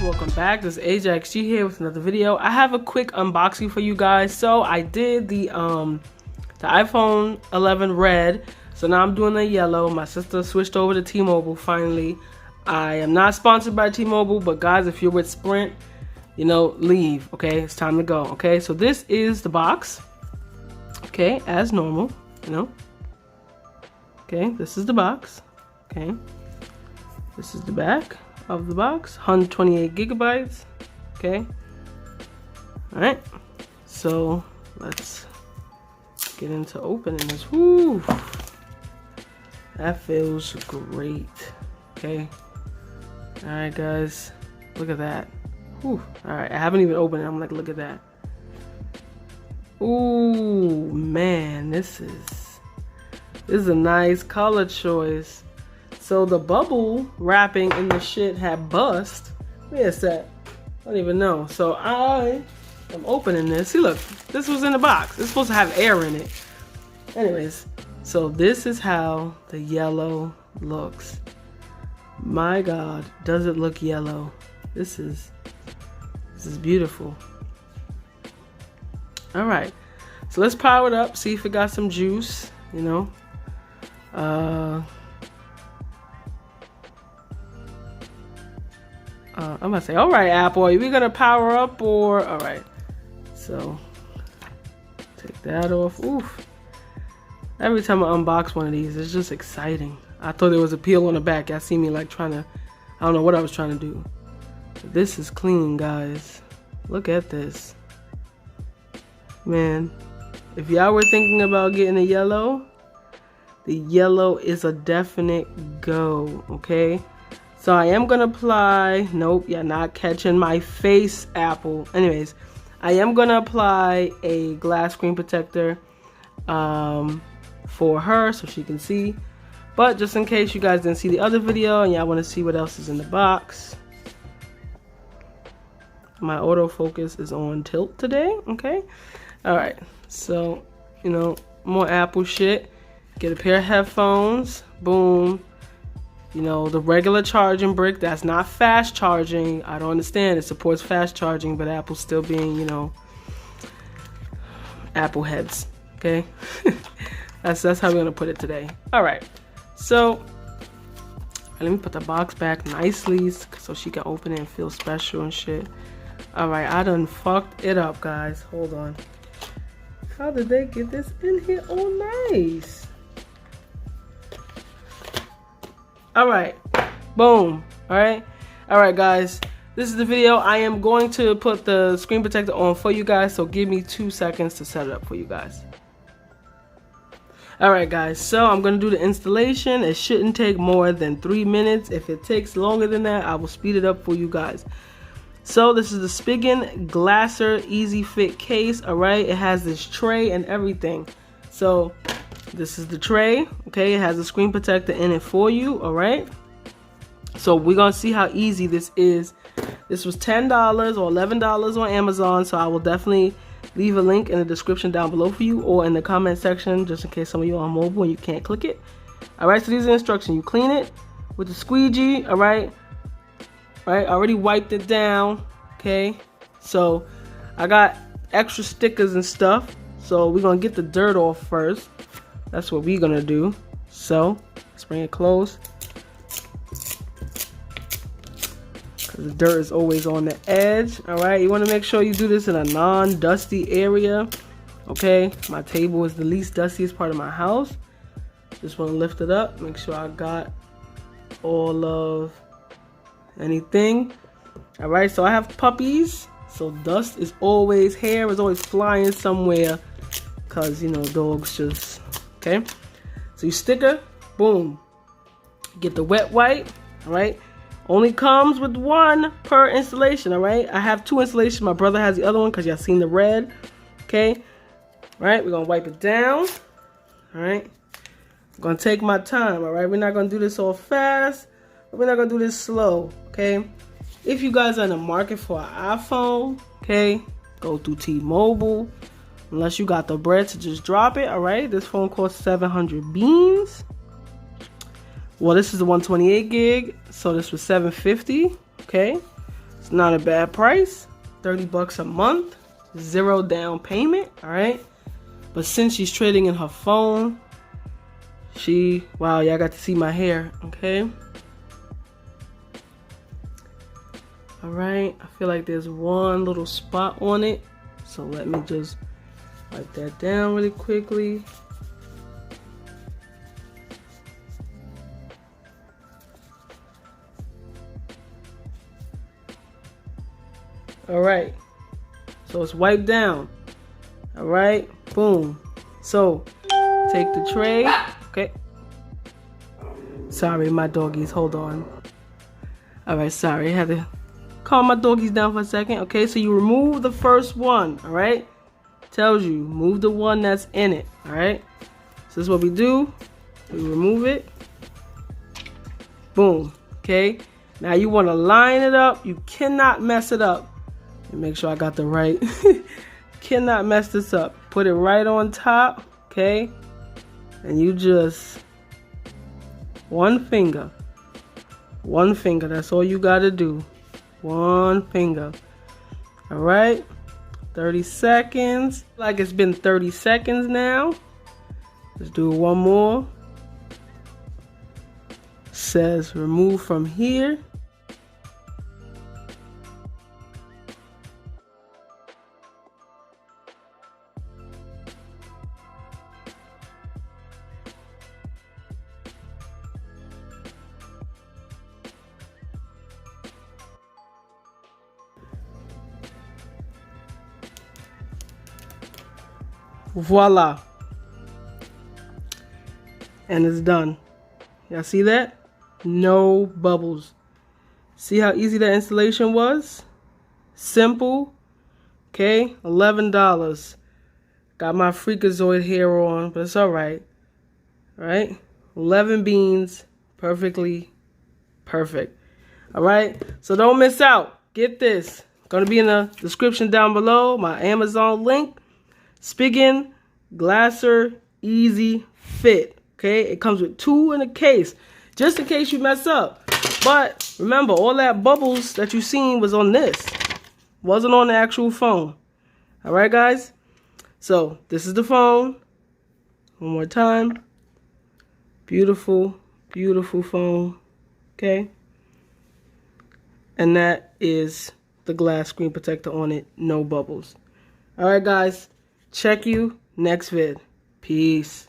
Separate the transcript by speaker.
Speaker 1: welcome back. This is Ajaxx here with another video. I have a quick unboxing for you guys. So I did the iPhone 11 red, so now I'm doing the yellow. My sister switched over to T-Mobile finally. I am not sponsored by T-Mobile, but guys, if you're with Sprint, you know, leave, okay? It's time to go, okay? So this is the box, okay, as normal, you know. Okay, this is the box, okay. This is the back of the box, 128 gigabytes, okay. All right, so let's get into opening this. Woo, that feels great, okay. All right, guys, look at that. Whew. All right, I haven't even opened it. I'm like, look at that. Ooh, man, this is a nice color choice. So the bubble wrapping in the shit had bust. Where's that? I don't even know. So I am opening this. See, look, this was in the box. It's supposed to have air in it. Anyways, so this is how the yellow looks. My God, does it look yellow? This is beautiful. All right, so let's power it up, see if it got some juice, you know. I'm gonna say, all right, Apple, are we gonna power up or? All right, so take that off. Oof. Every time I unbox one of these, it's just exciting. I thought there was a peel on the back. Y'all see me like trying to, I don't know what I was trying to do. But this is clean, guys. Look at this. Man, if y'all were thinking about getting a yellow, the yellow is a definite go, okay? So I am gonna apply, nope, you're not catching my face, Apple. Anyways, I am gonna apply a glass screen protector for her so she can see. But just in case you guys didn't see the other video and y'all wanna see what else is in the box, my autofocus is on tilt today, okay? All right, so, you know, more Apple shit. Get a pair of headphones, boom. You know, the regular charging brick, that's not fast charging. I don't understand, it supports fast charging, but Apple's still being, you know, Apple heads, okay? that's how we're gonna put it today. All right, so let me put the box back nicely so she can open it and feel special and shit. All right, I done fucked it up, guys. Hold on. How did they get this in here all nice? All right, boom. All right, guys. This is the video. I am going to put the screen protector on for you guys, so give me 2 seconds to set it up for you guys. All right, guys. So I'm gonna do the installation. It shouldn't take more than 3 minutes. If it takes longer than that, I will speed it up for you guys. So this is the Spigen EZ Fit case, all right? It has this tray and everything. So this is the tray, okay? It has a screen protector in it for you, all right? So we're gonna see how easy this is. This was $10 or $11 on Amazon, so I will definitely leave a link in the description down below for you or in the comment section, just in case some of you are on mobile and you can't click it. All right, so these are the instructions. You clean it with the squeegee, all right? Right, I already wiped it down, okay? So I got extra stickers and stuff, so we're gonna get the dirt off first. That's what we're gonna do. So let's bring it close, because the dirt is always on the edge. All right, you want to make sure you do this in a non-dusty area, okay? My table is the least dustiest part of my house. Just want to lift it up, make sure I got all of anything. All right, so I have puppies, so dust is always, hair is always flying somewhere, because, you know, dogs just, okay? So you sticker, boom, get the wet wipe, all right? Only comes with 1 per installation, all right? I have 2 installations. My brother has the other one because y'all seen the red, okay? All right, we're gonna wipe it down, all right? I'm gonna take my time, all right? We're not gonna do this all fast. We're not gonna do this slow, okay? If you guys are in the market for an iPhone, okay, go through T-Mobile. Unless you got the bread to just drop it, all right? This phone costs 700 beans. Well, this is the 128 gig, so this was $750, okay? It's not a bad price. 30 bucks a month, 0 down payment, all right? But since she's trading in her phone, wow, y'all got to see my hair, okay? All right, I feel like there's one little spot on it. So let me just wipe that down really quickly. All right, so it's wiped down. All right, boom. So take the tray, okay. Sorry, my doggies, hold on. All right, sorry, I had to calm my doggies down for a second. Okay, so you remove the first one, all right? Tells you, move the one that's in it, all right? So this is what we do. We remove it. Boom, okay? Now you want to line it up. You cannot mess it up. Let me make sure I got the right. Cannot mess this up. Put it right on top, okay? And you just, one finger, that's all you got to do. One finger. All right, 30 seconds. Like it's been 30 seconds now. Let's do one more. Says remove from here. Voila. And it's done. Y'all see that? No bubbles. See how easy that installation was? Simple. Okay, $11. Got my freakazoid hair on, but it's alright. Alright? 11 beans. Perfectly perfect. Alright? So don't miss out. Get this. Gonna be in the description down below. My Amazon link. Spigen EZ Fit. Okay, it comes with 2 in a case, just in case you mess up. But remember, all that bubbles that you seen was on this, wasn't on the actual phone. All right, guys. So this is the phone. One more time. Beautiful, beautiful phone. Okay, and that is the glass screen protector on it. No bubbles. All right, guys. Check you next vid. Peace.